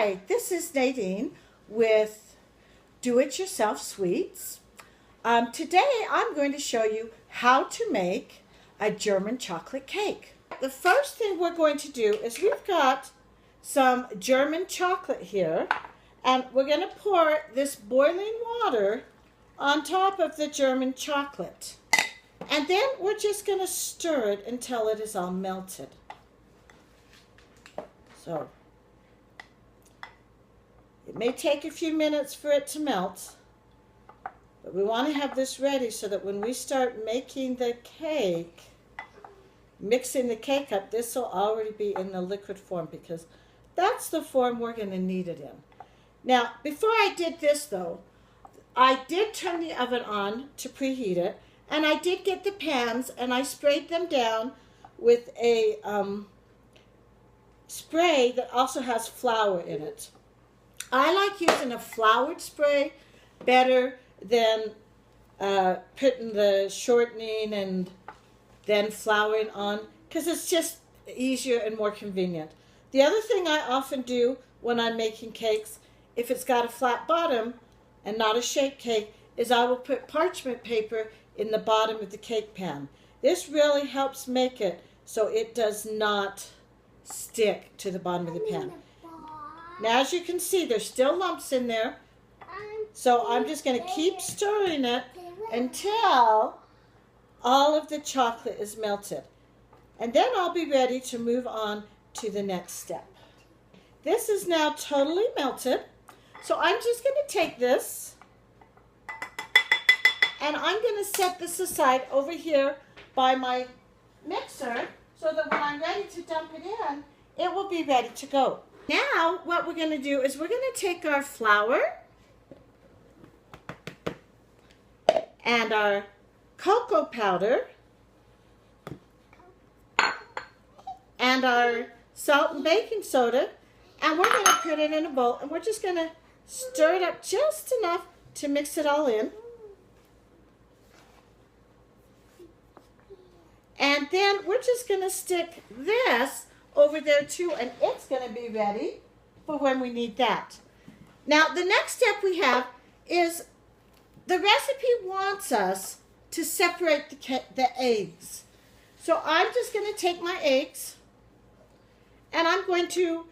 Hi, this is Nadine with Do-It-Yourself Sweets. Today I'm going to show you how to make a German chocolate cake. The first thing we're going to do is we've got some German chocolate here, and we're going to pour this boiling water on top of the German chocolate. And then we're just going to stir it until it is all melted. So it may take a few minutes for it to melt, but we want to have this ready so that when we start making the cake, mixing the cake up, this will already be in the liquid form because that's the form we're going to need it in. Now, before I did this though, I did turn the oven on to preheat it, and I did get the pans and I sprayed them down with a spray that also has flour in it. I like using a floured spray better than putting the shortening and then flouring on, because it's just easier and more convenient. The other thing I often do when I'm making cakes, if it's got a flat bottom and not a shaped cake, is I will put parchment paper in the bottom of the cake pan. This really helps make it so it does not stick to the bottom of the pan. Now, as you can see, there's still lumps in there, so I'm just going to keep stirring it until all of the chocolate is melted. And then I'll be ready to move on to the next step. This is now totally melted, so I'm just going to take this and I'm going to set this aside over here by my mixer so that when I'm ready to dump it in, it will be ready to go. Now, what we're going to do is we're going to take our flour and our cocoa powder and our salt and baking soda, and we're going to put it in a bowl, and we're just going to stir it up just enough to mix it all in. And then we're just going to stick this over there too, and it's going to be ready for when we need that. Now, the next step we have is the recipe wants us to separate the eggs. So I'm just going to take my eggs and I'm going to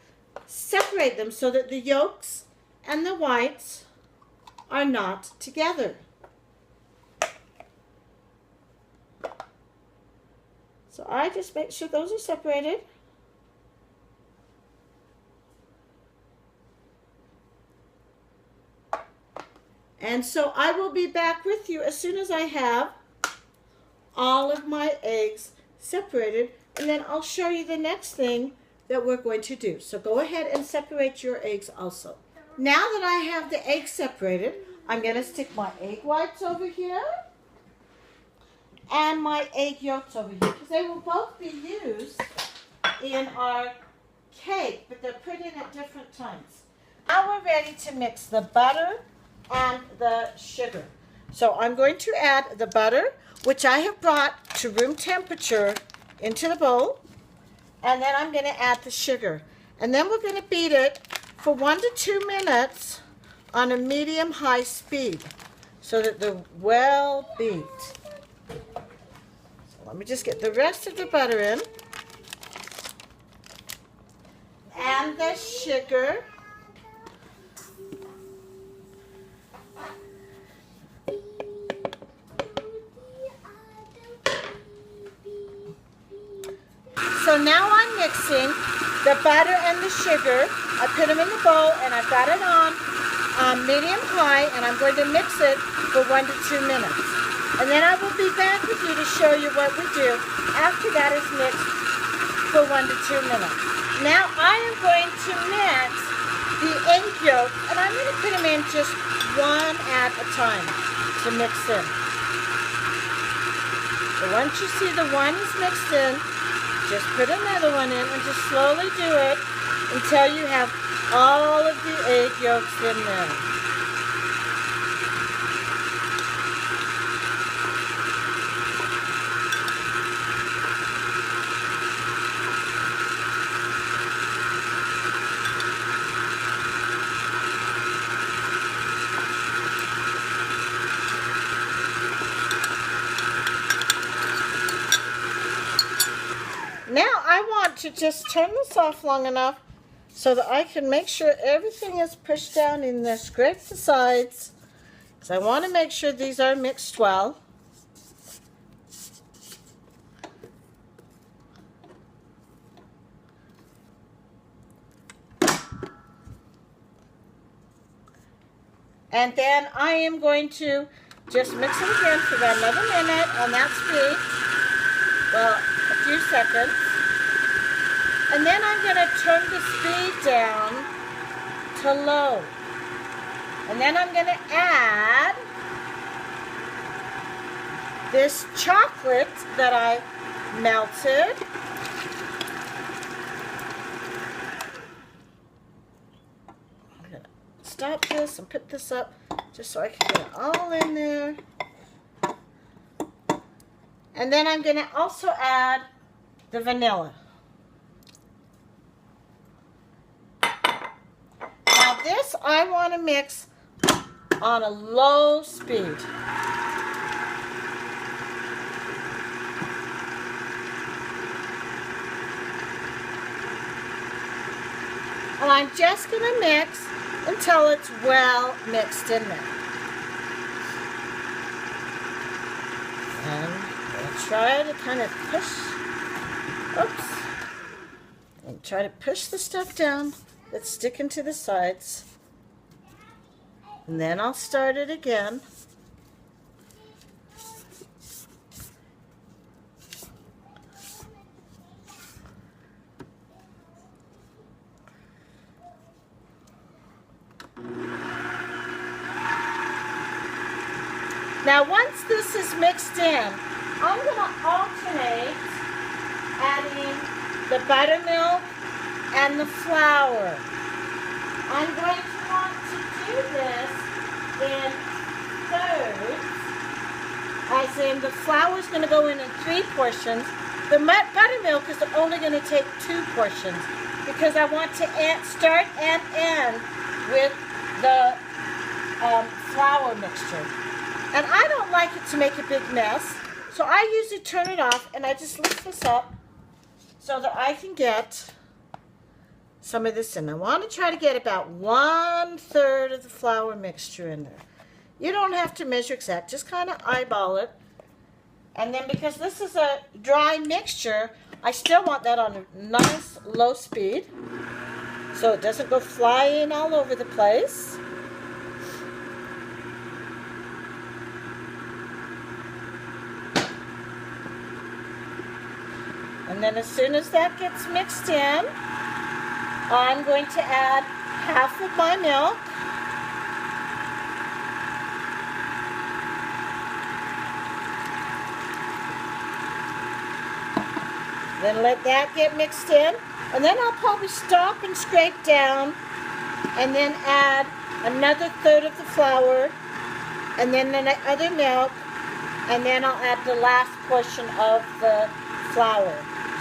separate them so that the yolks and the whites are not together. So I just make sure those are separated. And so I will be back with you as soon as I have all of my eggs separated, and then I'll show you the next thing that we're going to do. So go ahead and separate your eggs also. Now that I have the eggs separated, I'm going to stick my egg whites over here and my egg yolks over here, because they will both be used in our cake, but they're put in at different times. Now we're ready to mix the butter and the sugar. So I'm going to add the butter, which I have brought to room temperature, into the bowl, and then I'm going to add the sugar. And then we're going to beat it for 1 to 2 minutes on a medium-high speed so that they're well beat. Let me just get the rest of the butter in and the sugar. So now I'm mixing the butter and the sugar. I put them in the bowl and I've got it on medium-high, and I'm going to mix it for 1 to 2 minutes. And then I will be back with you to show you what we do after that is mixed for 1 to 2 minutes. Now I am going to mix the egg yolk, and I'm going to put them in just one at a time to mix in. So once you see the one is mixed in, just put another one in and just slowly do it until you have all of the egg yolks in there. to just turn this off long enough so that I can make sure everything is pushed down in there. Scrape the sides, because I want to make sure these are mixed well. And then I am going to just mix them again for about another minute on that speed. Well, a few seconds. And then I'm going to turn the speed down to low. And then I'm going to add this chocolate that I melted. I'm going to stop this and put this up just so I can get it all in there. And then I'm going to also add the vanilla. Now this I want to mix on a low speed. And I'm just going to mix until it's well mixed in there. And I'll try to kind of and try to push the stuff down that's sticking to the sides. And then I'll start it again. Now once this is mixed in, I'm going to alternate adding the buttermilk and the flour. I'm going to want to do this in thirds, as in the flour is going to go in 3 portions. The buttermilk is only going to take 2 portions because I want to start and end with the flour mixture. And I don't like it to make a big mess, so I usually turn it off and I just lift this up so that I can get some of this in. I want to try to get about 1/3 of the flour mixture in there. You don't have to measure exact, just kind of eyeball it. And then because this is a dry mixture, I still want that on a nice low speed so it doesn't go flying all over the place. And then as soon as that gets mixed in, I'm going to add half of my milk. Then let that get mixed in. And then I'll probably stop and scrape down and then add another 1/3 of the flour and then the other milk, and then I'll add the last portion of the flour.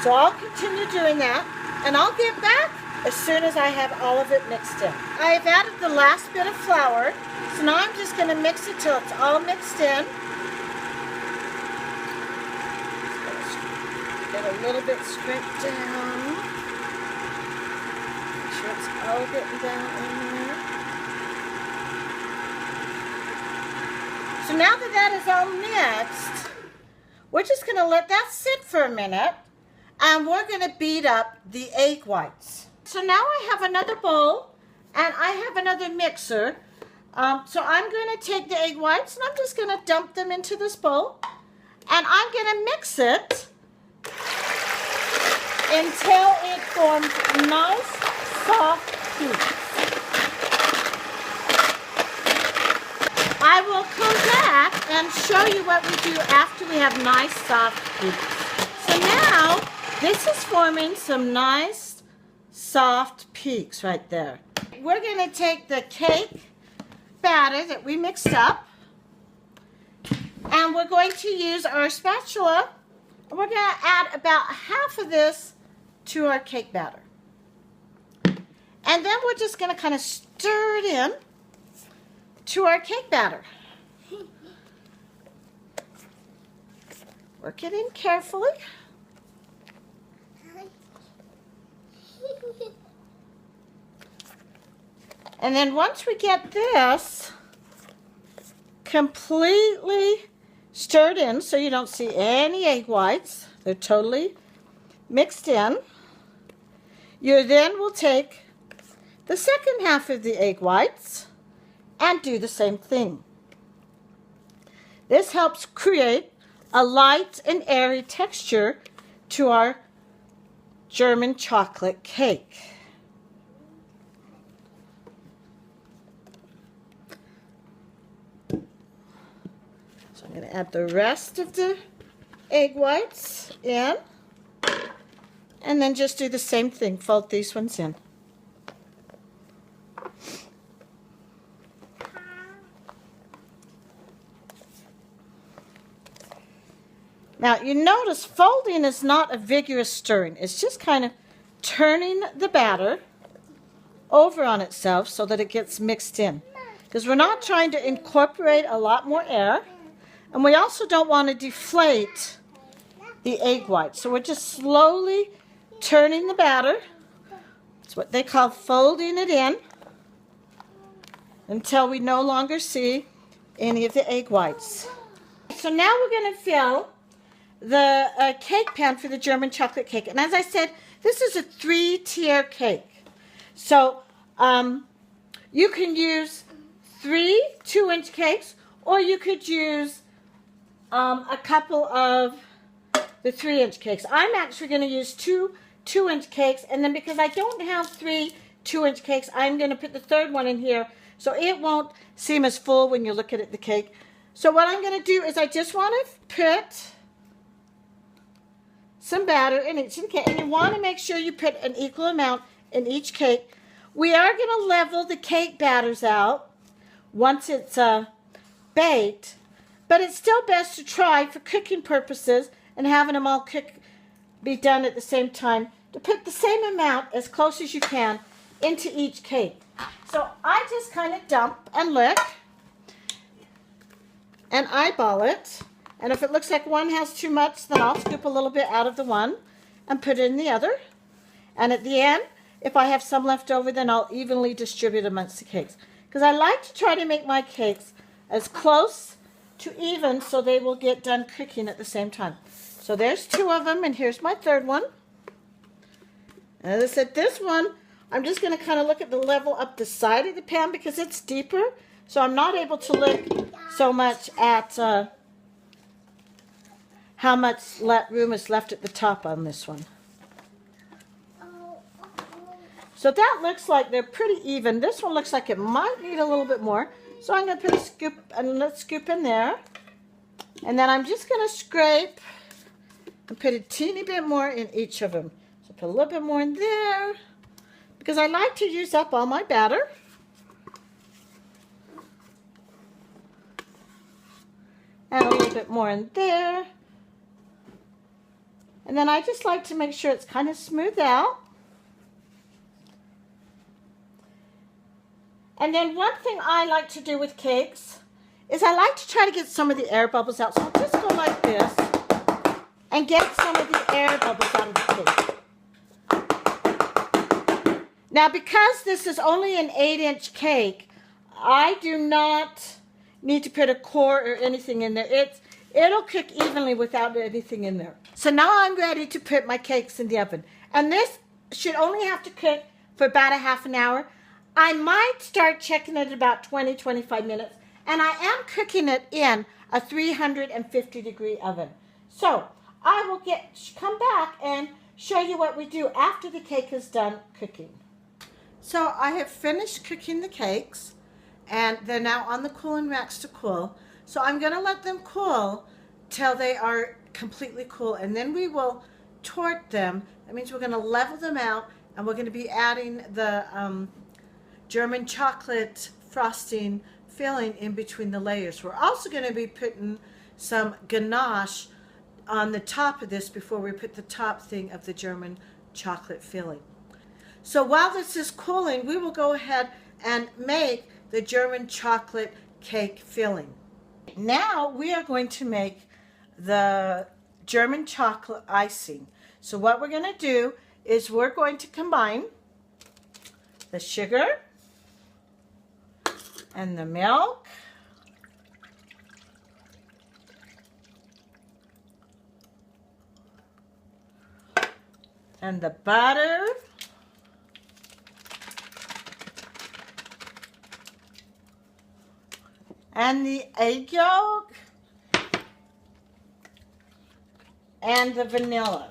So I'll continue doing that, and I'll get back as soon as I have all of it mixed in. I've added the last bit of flour, so now I'm just going to mix it till it's all mixed in. Get a little bit scraped down. Make sure it's all getting down in there. So now that that is all mixed, we're just going to let that sit for a minute, and we're going to beat up the egg whites. So now I have another bowl, and I have another mixer. So I'm going to take the egg whites, and I'm just going to dump them into this bowl, and I'm going to mix it until it forms nice, soft peaks. I will come back and show you what we do after we have nice, soft peaks. So now, this is forming some nice, soft peaks right there. We're going to take the cake batter that we mixed up, and we're going to use our spatula, and we're going to add about half of this to our cake batter. And then we're just going to kind of stir it in to our cake batter. Work it in carefully. And then once we get this completely stirred in so you don't see any egg whites, they're totally mixed in, you then will take the second half of the egg whites and do the same thing. This helps create a light and airy texture to our German chocolate cake. So I'm going to add the rest of the egg whites in, and then just do the same thing, fold these ones in. Now, you notice folding is not a vigorous stirring. It's just kind of turning the batter over on itself so that it gets mixed in. Because we're not trying to incorporate a lot more air. And we also don't want to deflate the egg white. So we're just slowly turning the batter. It's what they call folding it in until we no longer see any of the egg whites. So now we're going to fill the cake pan for the German chocolate cake. And as I said, this is a 3-tier cake. So you can use 3 2-inch cakes, or you could use a couple of the 3-inch cakes. I'm actually going to use 2 2-inch cakes, and then because I don't have 3 2-inch cakes, I'm going to put the third one in here so it won't seem as full when you look at the cake. So what I'm going to do is I just want to put some batter in each cake, and you want to make sure you put an equal amount in each cake. We are going to level the cake batters out once it's baked, but it's still best to try for cooking purposes and having them all be done at the same time to put the same amount as close as you can into each cake. So I just kind of dump and lick and eyeball it. And if it looks like one has too much, then I'll scoop a little bit out of the one and put it in the other. And at the end, if I have some left over, then I'll evenly distribute amongst the cakes. Because I like to try to make my cakes as close to even so they will get done cooking at the same time. So there's 2 of them, and here's my third one. And as I said, this one, I'm just going to kind of look at the level up the side of the pan because it's deeper. So I'm not able to look so much at how much room is left at the top on this one. So that looks like they're pretty even. This one looks like it might need a little bit more. So I'm going to put a scoop, and let's scoop in there. And then I'm just going to scrape and put a teeny bit more in each of them. So put a little bit more in there because I like to use up all my batter. And a little bit more in there. And then I just like to make sure it's kind of smoothed out. And then one thing I like to do with cakes is I like to try to get some of the air bubbles out. So I'll just go like this and get some of the air bubbles out of the cake. Now because this is only an 8-inch cake, I do not need to put a core or anything in there. It'll cook evenly without anything in there. So now I'm ready to put my cakes in the oven. And this should only have to cook for about a half an hour. I might start checking it about 20-25 minutes. And I am cooking it in a 350-degree oven. So I will come back and show you what we do after the cake is done cooking. So I have finished cooking the cakes, and they're now on the cooling racks to cool. So I'm going to let them cool till they are completely cool, and then we will torte them. That means we're going to level them out, and we're going to be adding the German chocolate frosting filling in between the layers. We're also going to be putting some ganache on the top of this before we put the top thing of the German chocolate filling. So while this is cooling, we will go ahead and make the German chocolate cake filling. Now we are going to make the German chocolate icing. So what we're going to do is we're going to combine the sugar and the milk. And the butter. And the egg yolk. And the vanilla.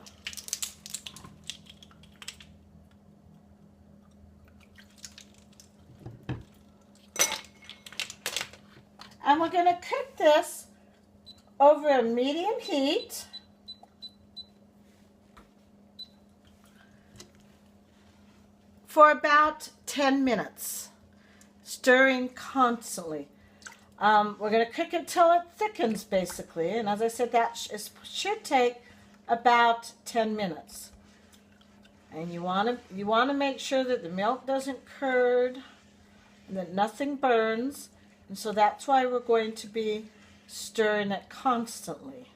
And we're going to cook this over a medium heat. For about 10 minutes, stirring constantly. We're going to cook it until it thickens, basically. And as I said, that should take about 10 minutes. And you want to make sure that the milk doesn't curd and that nothing burns. And so that's why we're going to be stirring it constantly.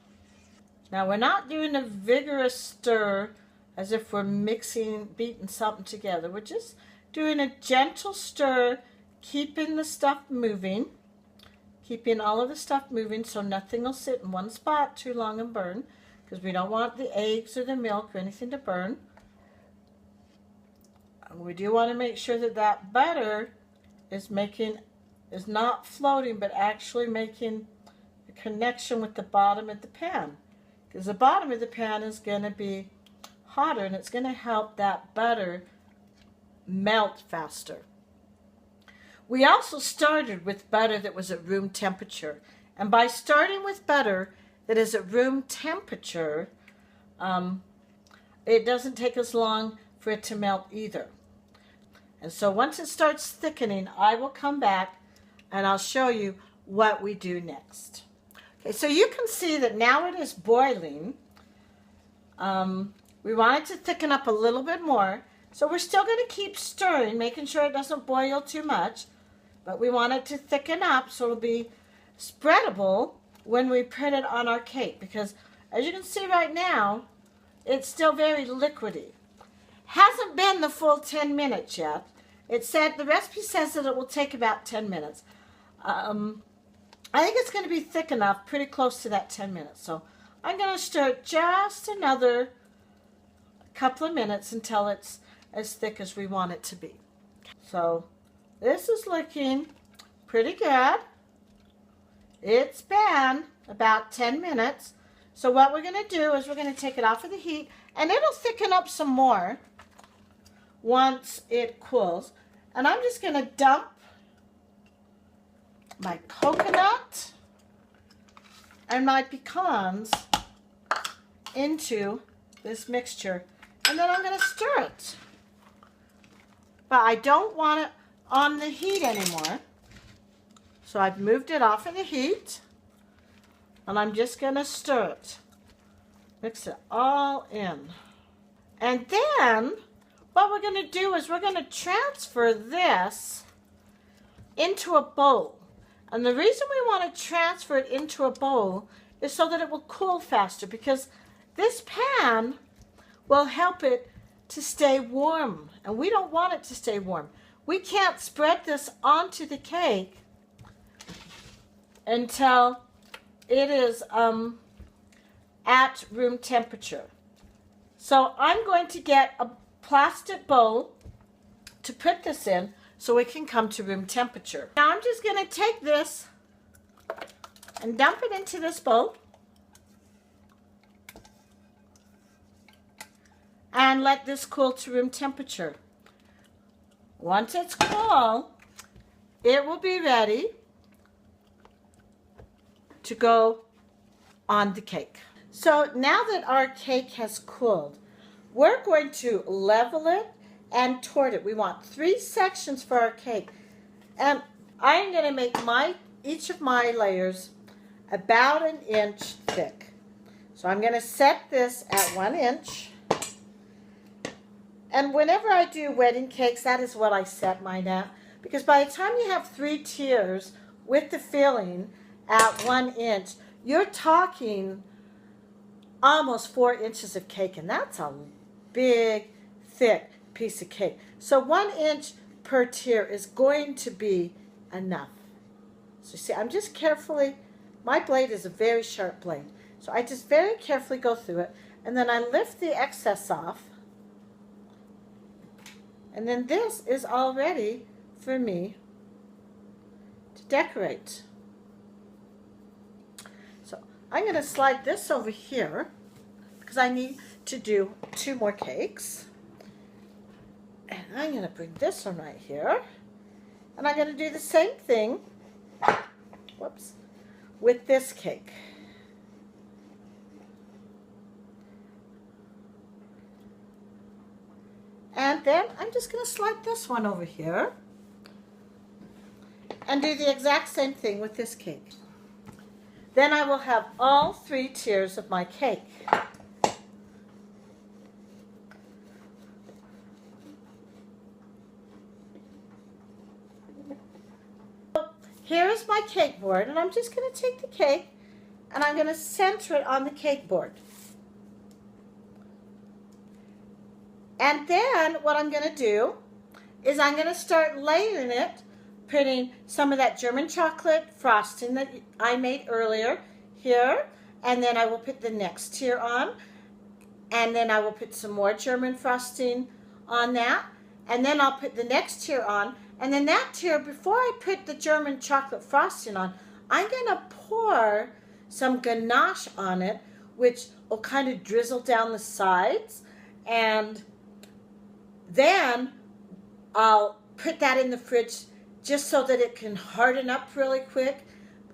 Now, we're not doing a vigorous stir as if we're beating something together. We're just doing a gentle stir, keeping the stuff moving, keeping all of the stuff moving so nothing will sit in one spot too long and burn, because we don't want the eggs or the milk or anything to burn. We do want to make sure that that butter is not floating, but actually making a connection with the bottom of the pan, because the bottom of the pan is going to be hotter, and it's going to help that butter melt faster. We also started with butter that was at room temperature, and by starting with butter that is at room temperature, it doesn't take as long for it to melt either. And so once it starts thickening, I will come back and I'll show you what we do next. Okay, so you can see that now it is boiling. We want it to thicken up a little bit more. So we're still going to keep stirring, making sure it doesn't boil too much. But we want it to thicken up so it'll be spreadable when we put it on our cake. Because as you can see right now, it's still very liquidy. Hasn't been the full 10 minutes yet. The recipe says that it will take about 10 minutes. I think it's going to be thick enough, pretty close to that 10 minutes. So I'm going to stir it just another couple of minutes until it's as thick as we want it to be. So this is looking pretty good. It's been about 10 minutes. So what we're going to do is we're going to take it off of the heat, and it'll thicken up some more once it cools. And I'm just going to dump my coconut and my pecans into this mixture, and then I'm going to stir it. But I don't want it on the heat anymore, so I've moved it off of the heat, and I'm just going to stir it. Mix it all in. And then what we're going to do is we're going to transfer this into a bowl. And the reason we want to transfer it into a bowl is so that it will cool faster, because this pan will help it to stay warm, and we don't want it to stay warm. We can't spread this onto the cake until it is at room temperature. So I'm going to get a plastic bowl to put this in so it can come to room temperature. Now I'm just going to take this and dump it into this bowl and let this cool to room temperature. Once it's cool, it will be ready to go on the cake. So now that our cake has cooled, we're going to level it and tort it. We want 3 sections for our cake. And I'm going to make each of my layers about 1 inch thick. So I'm going to set this at 1 inch. And whenever I do wedding cakes, that is what I set mine at. Because by the time you have 3 tiers with the filling at 1 inch, you're talking almost 4 inches of cake. And that's a big, thick piece of cake. So 1 inch per tier is going to be enough. So see, I'm just carefully, my blade is a very sharp blade. So I just very carefully go through it. And then I lift the excess off. And then this is all ready for me to decorate. So I'm going to slide this over here because I need to do 2 more cakes. And I'm going to bring this one right here. And I'm going to do the same thing, whoops, with this cake. And then I'm just going to slide this one over here and do the exact same thing with this cake. Then I will have all 3 tiers of my cake. Here is my cake board, and I'm just going to take the cake and I'm going to center it on the cake board. And then what I'm going to do is I'm going to start layering it, putting some of that German chocolate frosting that I made earlier here, and then I will put the next tier on, and then I will put some more German frosting on that, and then I'll put the next tier on, and then that tier, before I put the German chocolate frosting on, I'm going to pour some ganache on it, which will kind of drizzle down the sides, and then I'll put that in the fridge just so that it can harden up really quick.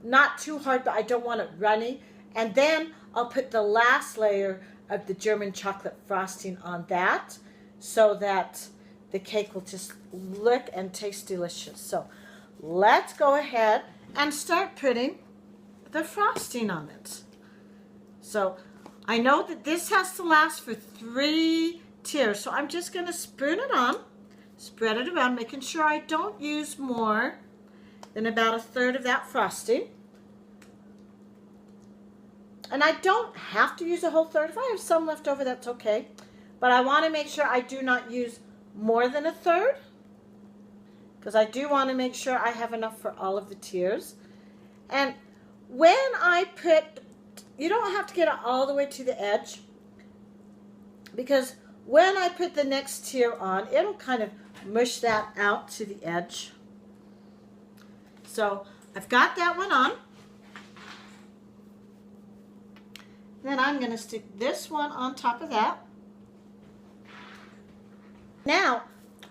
Not too hard, but I don't want it runny. And then I'll put the last layer of the German chocolate frosting on that so that the cake will just look and taste delicious. So let's go ahead and start putting the frosting on it. So I know that this has to last for 3 tiers, so I'm just going to spoon it on, spread it around, making sure I don't use more than about 1/3 of that frosting. And I don't have to use a whole third. If I have some left over, that's okay. But I want to make sure I do not use more than 1/3, because I do want to make sure I have enough for all of the tiers. And when I put, you don't have to get it all the way to the edge, because when I put the next tier on, it'll kind of mush that out to the edge. So I've got that one on. Then I'm going to stick this one on top of that. Now,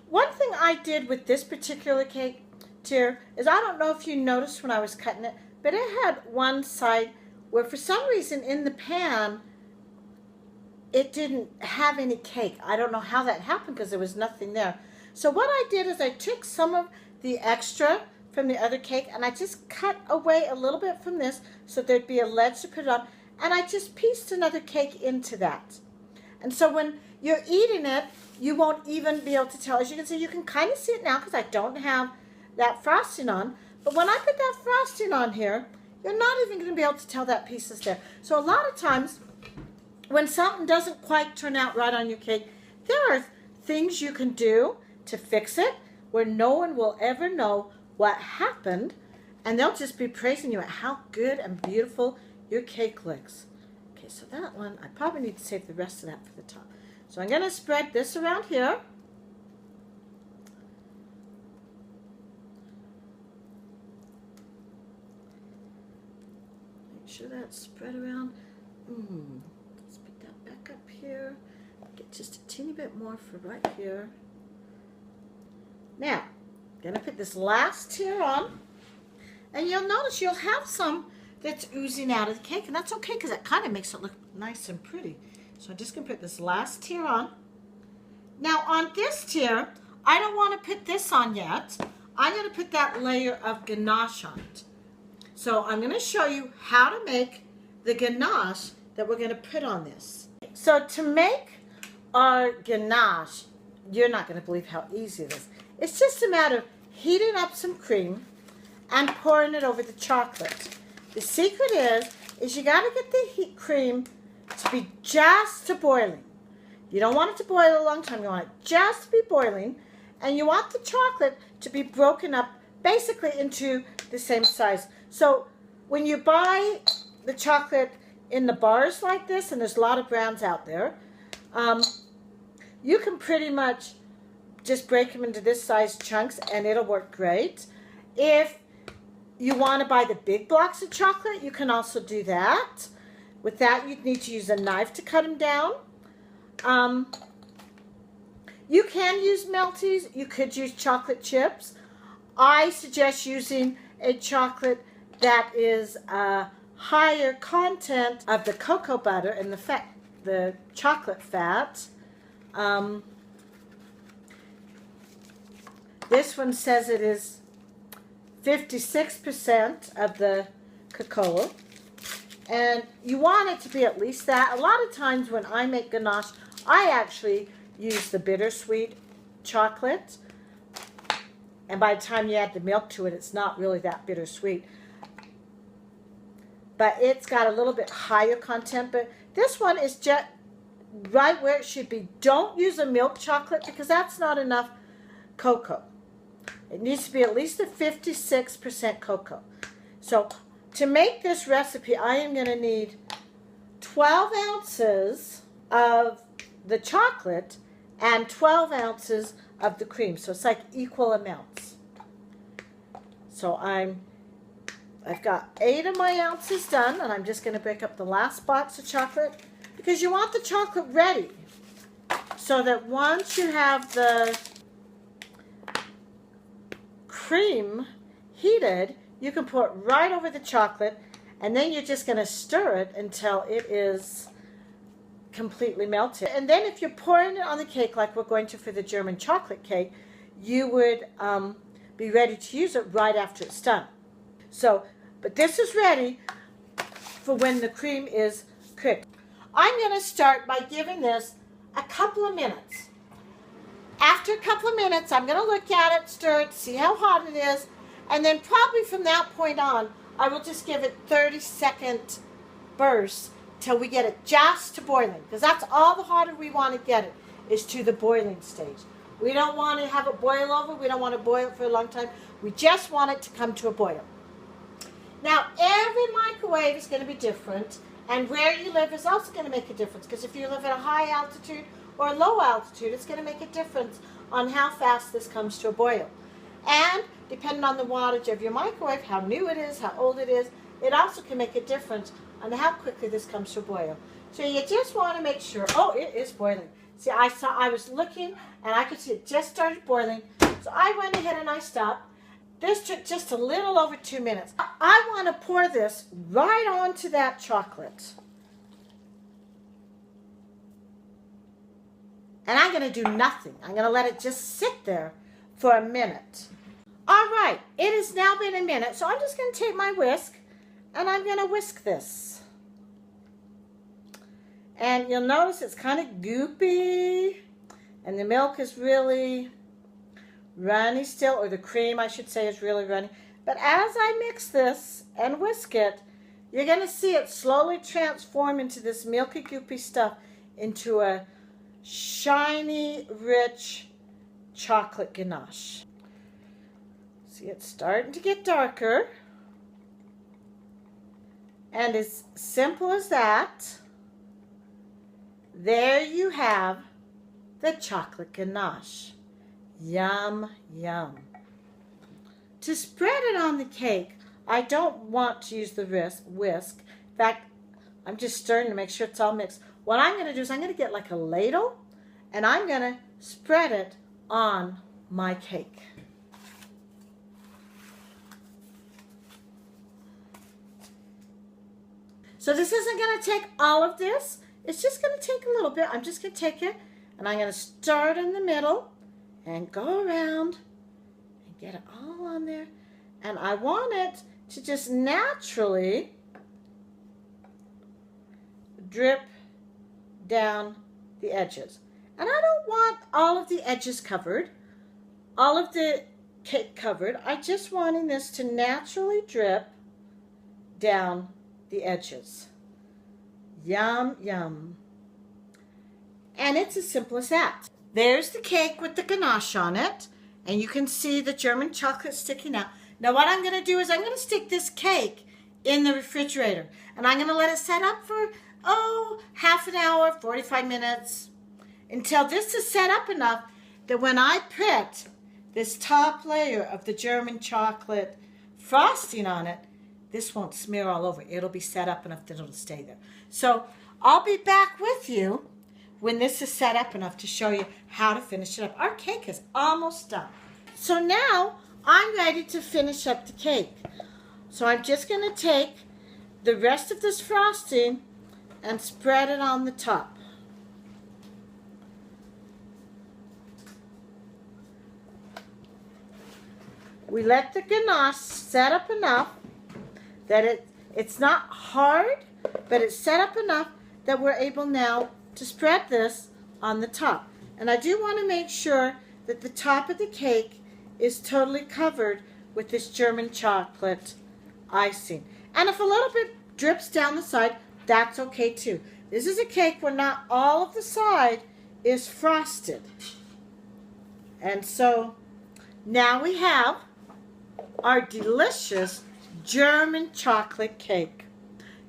one thing I did with this particular cake tier is, I don't know if you noticed when I was cutting it, but it had one side where for some reason in the pan it didn't have any cake. I don't know how that happened because there was nothing there. So what I did is I took some of the extra from the other cake and I just cut away a little bit from this so there'd be a ledge to put it on, and I just pieced another cake into that. And so when you're eating it, you won't even be able to tell. As you can see, you can kind of see it now because I don't have that frosting on. But when I put that frosting on here, you're not even going to be able to tell that piece is there. So a lot of times, when something doesn't quite turn out right on your cake, there are things you can do to fix it where no one will ever know what happened, and they'll just be praising you at how good and beautiful your cake looks. Okay, so that one, I probably need to save the rest of that for the top. So I'm going to spread this around here. Make sure that's spread around. Let's put that back up here. Get just a teeny bit more for right here. Now, I'm going to put this last tier on. And you'll notice you'll have some that's oozing out of the cake. And that's okay because that kind of makes it look nice and pretty. So I'm just going to put this last tier on. Now on this tier, I don't want to put this on yet. I'm going to put that layer of ganache on it. So I'm going to show you how to make the ganache that we're going to put on this. So to make our ganache, you're not going to believe how easy it is. It's just a matter of heating up some cream and pouring it over the chocolate. The secret is you got to get the cream to be just to boiling. You don't want it to boil a long time. You want it just to be boiling. And you want the chocolate to be broken up basically into the same size. So when you buy the chocolate in the bars like this, and there's a lot of brands out there, you can pretty much just break them into this size chunks and it'll work great. If you want to buy the big blocks of chocolate, you can also do that. With that, you'd need to use a knife to cut them down. You can use Melties. You could use chocolate chips. I suggest using a chocolate that is a higher content of the cocoa butter and the chocolate fat. This one says it is 56% of the cocoa. And you want it to be at least that. A lot of times when I make ganache, I actually use the bittersweet chocolate. And by the time you add the milk to it, it's not really that bittersweet. But it's got a little bit higher content. But this one is just right where it should be. Don't use a milk chocolate because that's not enough cocoa. It needs to be at least a 56% cocoa. So to make this recipe, I am going to need 12 ounces of the chocolate and 12 ounces of the cream. So it's like equal amounts. So I've got 8 of my ounces done, and I'm just going to break up the last box of chocolate because you want the chocolate ready so that once you have the cream heated, you can pour it right over the chocolate, and then you're just going to stir it until it is completely melted. And then if you're pouring it on the cake like we're going to for the German chocolate cake, you would be ready to use it right after it's done. So, but this is ready for when the cream is cooked. I'm going to start by giving this a couple of minutes. After a couple of minutes, I'm going to look at it, stir it, see how hot it is, and then probably from that point on, I will just give it 30-second bursts till we get it just to boiling, because that's all the hotter we want to get it, is to the boiling stage. We don't want to have it boil over. We don't want to boil it for a long time. We just want it to come to a boil. Now, every microwave is going to be different, and where you live is also going to make a difference, because if you live at a high altitude or a low altitude, it's going to make a difference on how fast this comes to a boil. And depending on the wattage of your microwave, how new it is, how old it is, it also can make a difference on how quickly this comes to a boil. So you just want to make sure, oh, it is boiling. See, I was looking and I could see it just started boiling. So I went ahead and I stopped. This took just a little over 2 minutes. I want to pour this right onto that chocolate. And I'm going to do nothing. I'm going to let it just sit there for a minute. All right, it has now been a minute, so I'm just going to take my whisk and I'm going to whisk this. And you'll notice it's kind of goopy and the milk is really runny still, or the cream I should say is really runny. But as I mix this and whisk it, you're going to see it slowly transform into this milky goopy stuff into a shiny, rich chocolate ganache. See, it's starting to get darker. And as simple as that, there you have the chocolate ganache. Yum, yum. To spread it on the cake, I don't want to use the whisk. In fact, I'm just stirring to make sure it's all mixed. What I'm going to do is I'm going to get like a ladle and I'm going to spread it on my cake. So this isn't going to take all of this. It's just going to take a little bit. I'm just going to take it and I'm going to start in the middle and go around and get it all on there. And I want it to just naturally drip down the edges. And I don't want all of the edges covered, all of the cake covered. I just wanting this to naturally drip down the edges. Yum, yum. And it's as simple as that. There's the cake with the ganache on it. And you can see the German chocolate sticking out. Now what I'm going to do is I'm going to stick this cake in the refrigerator. And I'm going to let it set up for, half an hour, 45 minutes. Until this is set up enough that when I put this top layer of the German chocolate frosting on it, this won't smear all over. It'll be set up enough that it'll stay there. So I'll be back with you when this is set up enough to show you how to finish it up. Our cake is almost done. So now I'm ready to finish up the cake. So I'm just going to take the rest of this frosting and spread it on the top. We let the ganache set up enough that it's not hard, but it's set up enough that we're able now to spread this on the top. And I do want to make sure that the top of the cake is totally covered with this German chocolate icing. And if a little bit drips down the side, that's okay too. This is a cake where not all of the side is frosted. And so now we have our delicious German chocolate cake.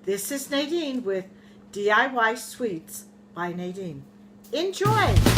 This is Nadine with DIY Sweets by Nadine. Enjoy!